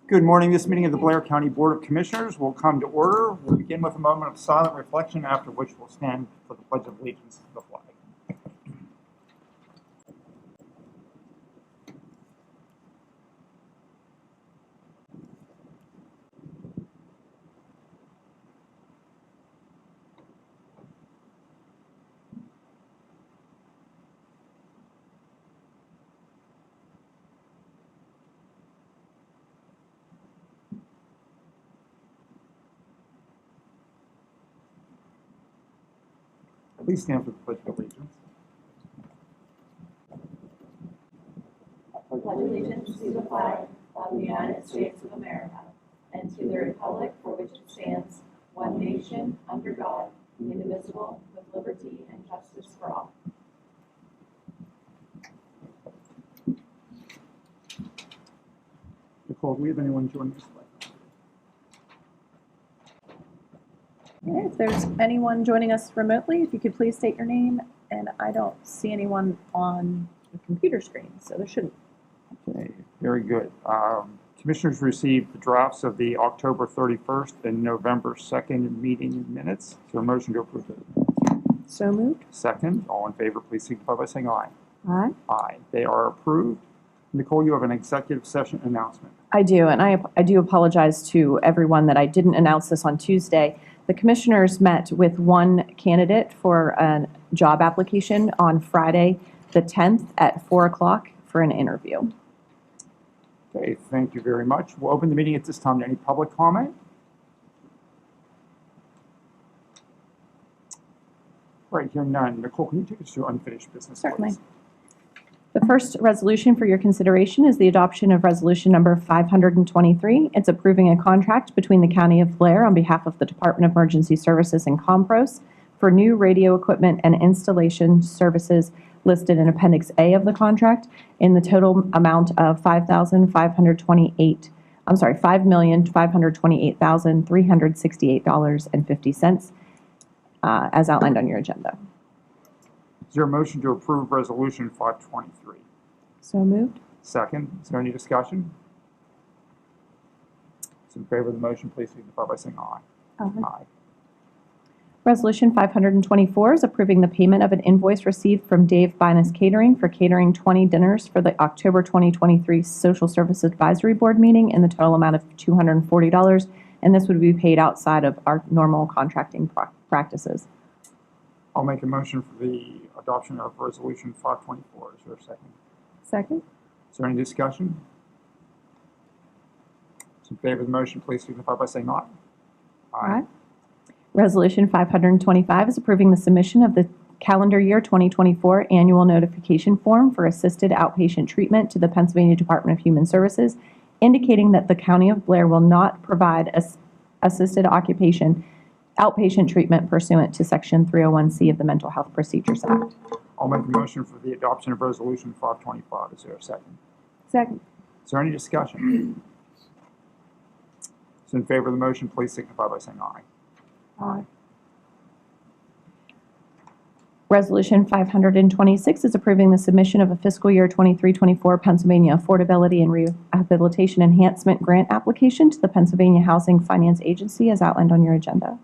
Good morning. This meeting of the Blair County Board of Commissioners will come to order. We'll begin with a moment of silent reflection, after which we'll stand for the Pledge of Allegiance to the flag. Please stand for the Pledge of Allegiance. I pledge allegiance to the flag of the United States of America and to the republic for which it stands, one nation, under God, indivisible, with liberty and justice for all. Nicole, do we have anyone joining us? Okay, if there's anyone joining us remotely, if you could please state your name, and I don't see anyone on the computer screen, so there shouldn't. Okay, very good. Commissioners received the drafts of the October 31st and November 2nd meeting minutes. Is there a motion to approve it? So moved. Second, all in favor, please signify by saying aye. Aye. Aye. They are approved. Nicole, you have an executive session announcement. I do, and I do apologize to everyone that I didn't announce this on Tuesday. The commissioners met with one candidate for a job application on Friday, the 10th at 4 o'clock for an interview. Okay, thank you very much. We'll open the meeting at this time to any public comment. Right, hearing none. Nicole, can you take us through unfinished business? Certainly. Please? The first resolution for your consideration is the adoption of resolution number 523. It's approving a contract between the County of Blair on behalf of the Department of Emergency Services and Compros for new radio equipment and installation services listed in Appendix A of the contract in the total amount of $5,528,368.50 as outlined on your agenda. Is there a motion to approve resolution 523? So moved. Second, is there any discussion? Those in favor of the motion, please signify by saying aye. Aye. Resolution 524 is approving the payment of an invoice received from Dave Binus Catering for catering 20 dinners for the October 2023 Social Service Advisory Board meeting in the total amount of $240, and this would be paid outside of our normal contracting practices. I'll make a motion for the adoption of resolution 524. Is there a second? Second. Is there any discussion? Those in favor of the motion, please signify by saying aye. Aye. Resolution 525 is approving the submission of the calendar year 2024 annual notification form for assisted outpatient treatment to the Pennsylvania Department of Human Services, indicating that the County of Blair will not provide assisted outpatient treatment pursuant to Section 301C of the Mental Health Procedures Act. I'll make a motion for the adoption of resolution 525. Is there a second? Second. Is there any discussion? Those in favor of the motion, please signify by saying aye. Aye. Resolution 526 is approving the submission of a fiscal year 23-24 Pennsylvania Affordability and Rehabilitation Enhancement Grant application to the Pennsylvania Housing Finance Agency as outlined on your agenda.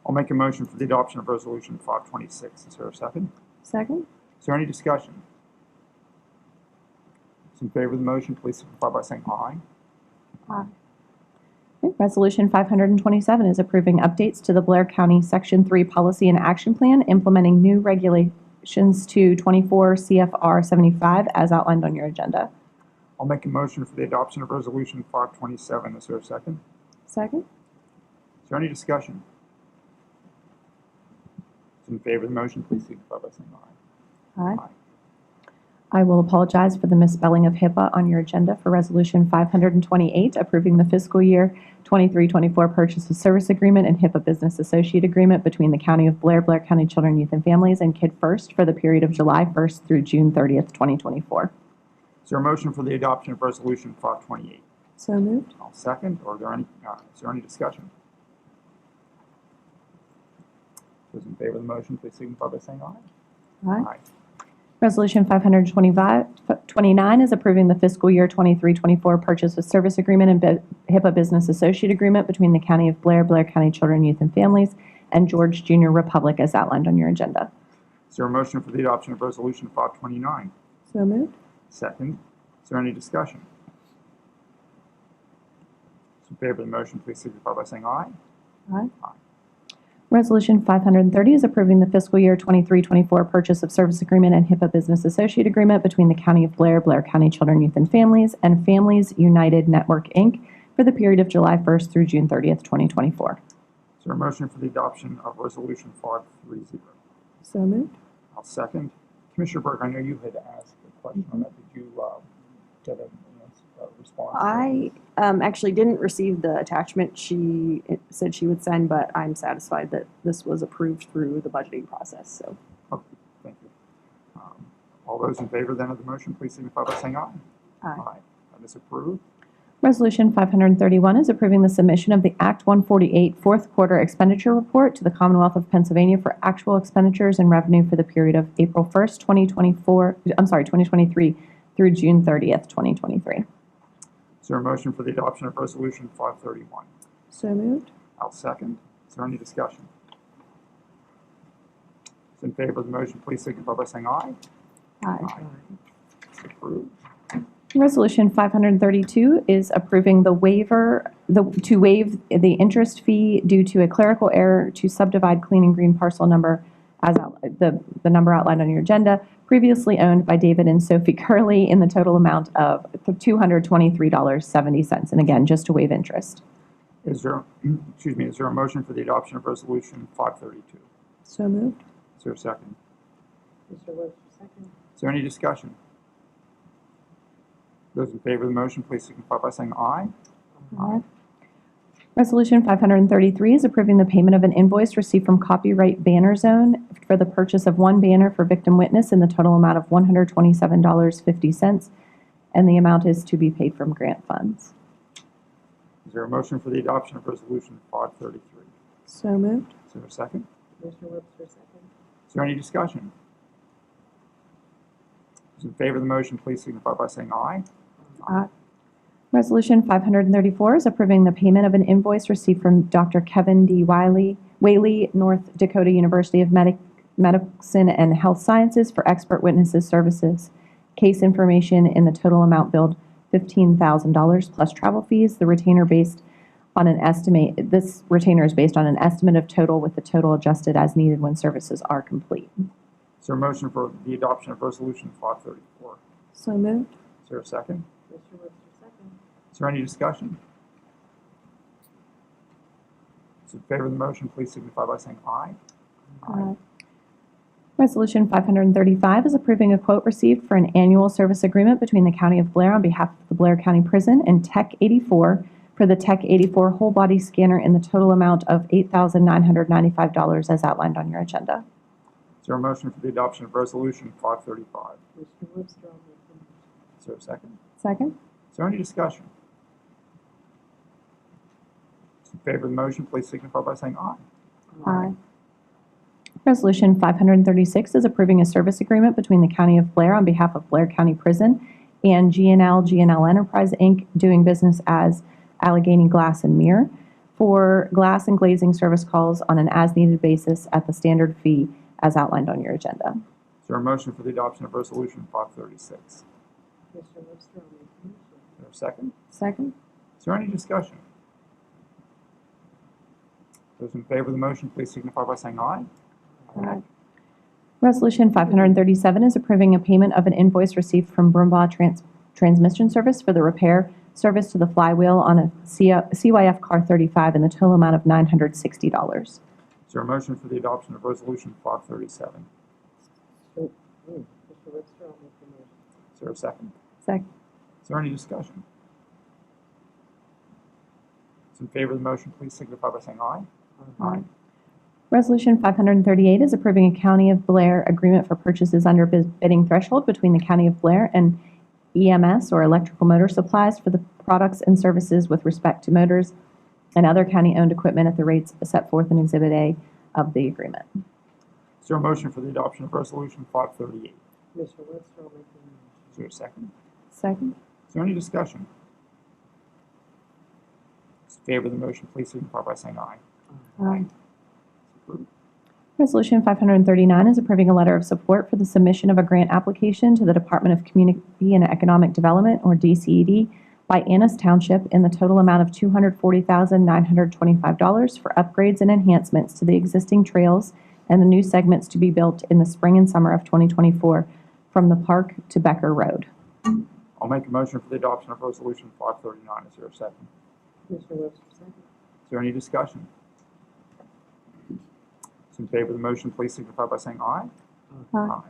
I'll make a motion for the adoption of resolution 526. Is there a second? Second. Is there any discussion? Those in favor of the motion, please signify by saying aye. Aye. Okay. Resolution 527 is approving updates to the Blair County Section 3 Policy and Action Plan, implementing new regulations to 24 CFR 75 as outlined on your agenda. I'll make a motion for the adoption of resolution 527. Is there a second? Second. Is there any discussion? Those in favor of the motion, please signify by saying aye. Aye. I will apologize for the misspelling of HIPAA on your agenda for Resolution 528, approving the fiscal year 23-24 Purchase of Service Agreement and HIPAA Business Associate Agreement between the County of Blair, Blair County Children, Youth, and Families, and Kid First for the period of July 1st through June 30th, 2024. Is there a motion for the adoption of resolution 528? So moved. I'll second. Or is there any discussion? Those in favor of the motion, please signify by saying aye. Aye. Resolution 529 is approving the fiscal year 23-24 purchase of service agreement and HIPAA Business Associate Agreement between the County of Blair, Blair County Children, Youth, and Families, and George Junior Republic as outlined on your agenda. Is there a motion for the adoption of Resolution 529? So moved. Second. Is there any discussion? Those in favor of the motion, please signify by saying aye. Aye. Resolution 530 is approving the fiscal year 23-24 purchase of service agreement and HIPAA Business Associate Agreement between the County of Blair, Blair County Children, Youth, and Families, and Families United Network, Inc. for the period of July 1st through June 30th, 2024. Is there a motion for the adoption of Resolution 530? So moved. I'll second. Commissioner Burke, I know you had asked a question on that. Did you get a response? I actually didn't receive the attachment she said she would send, but I'm satisfied that this was approved through the budgeting process. So, Okay, thank you. All those in favor then of the motion, please signify by saying aye. Aye. That is approved. Resolution 531 is approving the submission of the Act 148 fourth quarter expenditure report to the Commonwealth of Pennsylvania for actual expenditures and revenue for the period of April 1st, 2023 through June 30th, 2023. Is there a motion for the adoption of Resolution 531? So moved. I'll second. Is there any discussion? Those in favor of the motion, please signify by saying aye. Aye. It's approved. Resolution 532 is approving to waive the interest fee due to a clerical error to subdivide Clean and Green parcel number as the number outlined on your agenda, previously owned by David and Sophie Curley in the total amount of $223.70. And again, just to waive interest. Is there a motion for the adoption of Resolution 532? So moved. Is there a second? Mr. Webster, second. Is there any discussion? Those in favor of the motion, please signify by saying aye. Aye. Resolution 533 is approving the payment of an invoice received from Copyright Banner Zone for the purchase of one banner for victim witness in the total amount of $127.50, and the amount is to be paid from grant funds. Is there a motion for the adoption of Resolution 533? So moved. Is there a second? Mr. Webster, second. Is there any discussion? Those in favor of the motion, please signify by saying aye. Aye. Resolution 534 is approving the payment of an invoice received from Dr. Kevin D. Whaley, North Dakota University of Medicine and Health Sciences for expert witnesses services. Case information in the total amount billed $15,000 plus travel fees. This retainer is based on an estimate of total with the total adjusted as needed when services are complete. Is there a motion for the adoption of Resolution 534? So moved. Is there a second? Mr. Webster, second. Is there any discussion? Those in favor of the motion, please signify by saying aye. Resolution 535 is approving a quote received for an annual service agreement between the County of Blair on behalf of the Blair County Prison and Tech 84 for the Tech 84 whole body scanner in the total amount of $8,995 as outlined on your agenda. Is there a motion for the adoption of Resolution 535? Mr. Webster, I'll make the motion. Is there a second? Second. Is there any discussion? Those in favor of the motion, please signify by saying aye. Aye. Resolution 536 is approving a service agreement between the County of Blair on behalf of Blair County Prison and GNL Enterprise, Inc., doing business as Allegheny Glass and Mirror for glass and glazing service calls on an as-needed basis at the standard fee as outlined on your agenda. Is there a motion for the adoption of Resolution 536? Mr. Webster, I'll make the motion. Is there a second? Second. Is there any discussion? Those in favor of the motion, please signify by saying aye. Aye. Resolution 537 is approving a payment of an invoice received from Brumbaugh Transmission Service for the repair service to the flywheel on a CYF Car 35 in the total amount of $960. Is there a motion for the adoption of Resolution 537? Mr. Webster, I'll make the motion. Is there a second? Second. Is there any discussion? Those in favor of the motion, please signify by saying aye. Aye. Resolution 538 is approving a County of Blair agreement for purchases under bidding threshold between the County of Blair and EMS or electrical motor supplies for the products and services with respect to motors and other county-owned equipment at the rates set forth in Exhibit A of the agreement. Is there a motion for the adoption of Resolution 538? Commissioner Webster will make the motion. Is there a second? Second. Is there any discussion? Those in favor of the motion, please signify by saying aye. Aye. Approved. Resolution 539 is approving a letter of support for the submission of a grant application to the Department of Community and Economic Development, or DCED, by Annis Township in the total amount of $240,925 for upgrades and enhancements to the existing trails and the new segments to be built in the spring and summer of 2024 from the park to Becker Road. I'll make a motion for the adoption of Resolution 539. Is there a second? Commissioner Webster, second. Is there any discussion? Those in favor of the motion, please signify by saying aye. Aye.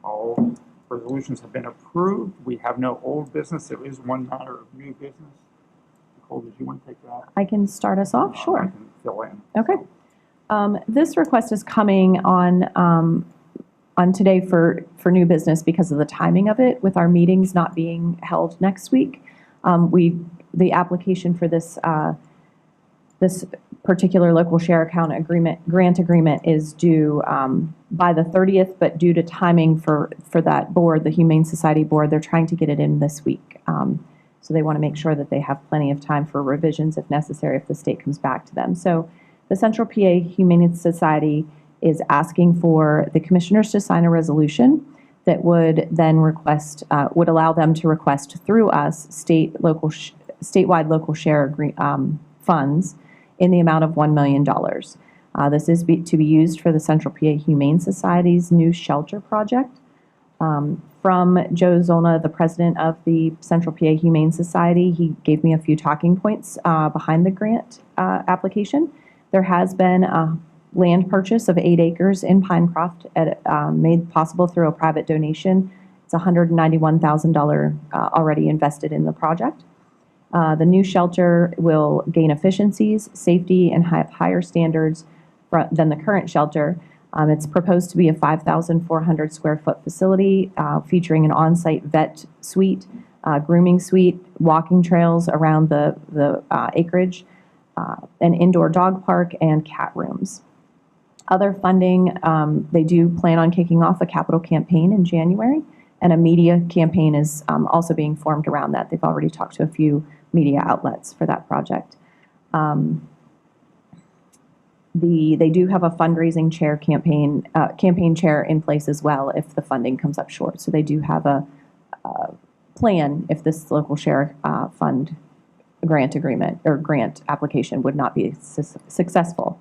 All resolutions have been approved. We have no old business. There is one matter of new business. Nicole, did you want to take that? I can start us off? I Sure. can fill in. Okay. This request is coming on today for new business because of the timing of it, with our meetings not being held next week. The application for this particular local share account grant agreement is due by the 30th, but due to timing for that board, the Humane Society Board, they're trying to get it in this week. So they want to make sure that they have plenty of time for revisions if necessary, if the state comes back to them. So the Central PA Humane Society is asking for the commissioners to sign a resolution that would then would allow them to request through us statewide local share funds in the amount of $1 million. This is to be used for the Central PA Humane Society's new shelter project. From Joe Zolna, the president of the Central PA Humane Society, he gave me a few talking points behind the grant application. There has been a land purchase of 8 acres in Pinecroft made possible through a private donation. It's $191,000 already invested in the project. The new shelter will gain efficiencies, safety, and have higher standards than the current shelter. It's proposed to be a 5,400 square foot facility featuring an on-site vet suite, grooming suite, walking trails around the acreage, an indoor dog park, and cat rooms. Other funding, they do plan on kicking off a capital campaign in January, and a media campaign is also being formed around that. They've already talked to a few media outlets for that project. They do have a fundraising campaign chair in place as well if the funding comes up short. So they do have a plan if this local share fund grant agreement or grant application would not be successful.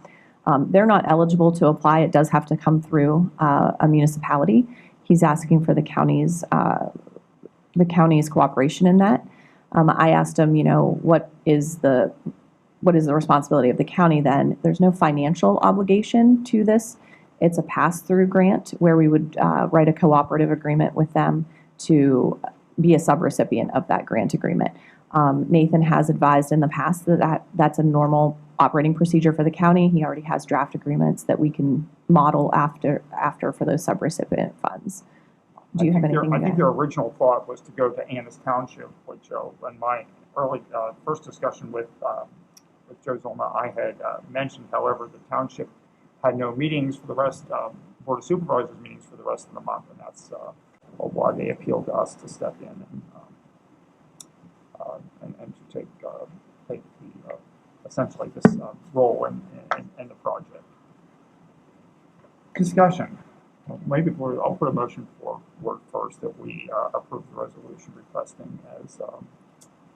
They're not eligible to apply. It does have to come through a municipality. He's asking for the county's cooperation in that. I asked him, what is the responsibility of the county then? There's no financial obligation to this. It's a pass-through grant where we would write a cooperative agreement with them to be a subrecipient of that grant agreement. Nathan has advised in the past that's a normal operating procedure for the county. He already has draft agreements that we can model after for those subrecipient funds. Do you have anything to add? I think their original thought was to go to Annis Township, which in my early first discussion with Joe Zolna, I had mentioned. However, the township had no meetings for the rest, Board of Supervisors meetings for the rest of the month, and that's why they appealed to us to step in and to take essentially this role in the project. Discussion. Maybe I'll put a motion forward first that we approve the resolution requesting as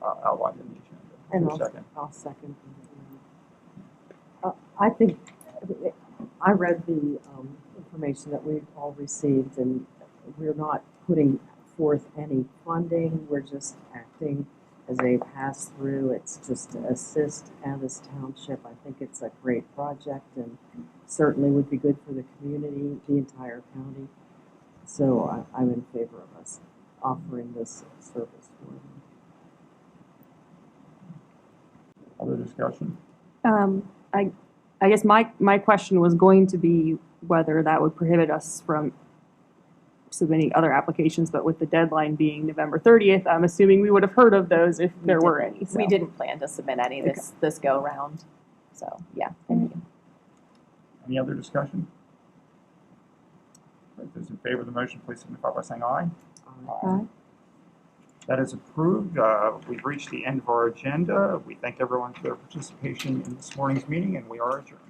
outlined in the agenda. And I'll second. I think I read the information that we've all received, and we're not putting forth any funding. We're just acting as a pass-through. It's just to assist Annis Township. I think it's a great project and certainly would be good for the community, the entire county. So I'm in favor of us offering this service for them. Other discussion? I guess my question was going to be whether that would prohibit us from submitting other applications, but with the deadline being November 30th, I'm assuming we would have heard of those if there were any. So. We didn't plan to submit any this go around. So yeah, thank you. Any other discussion? Those in favor of the motion, please signify by saying aye. Aye. That is approved. We've reached the end of our agenda. We thank everyone for their participation in this morning's meeting, and we are adjourned.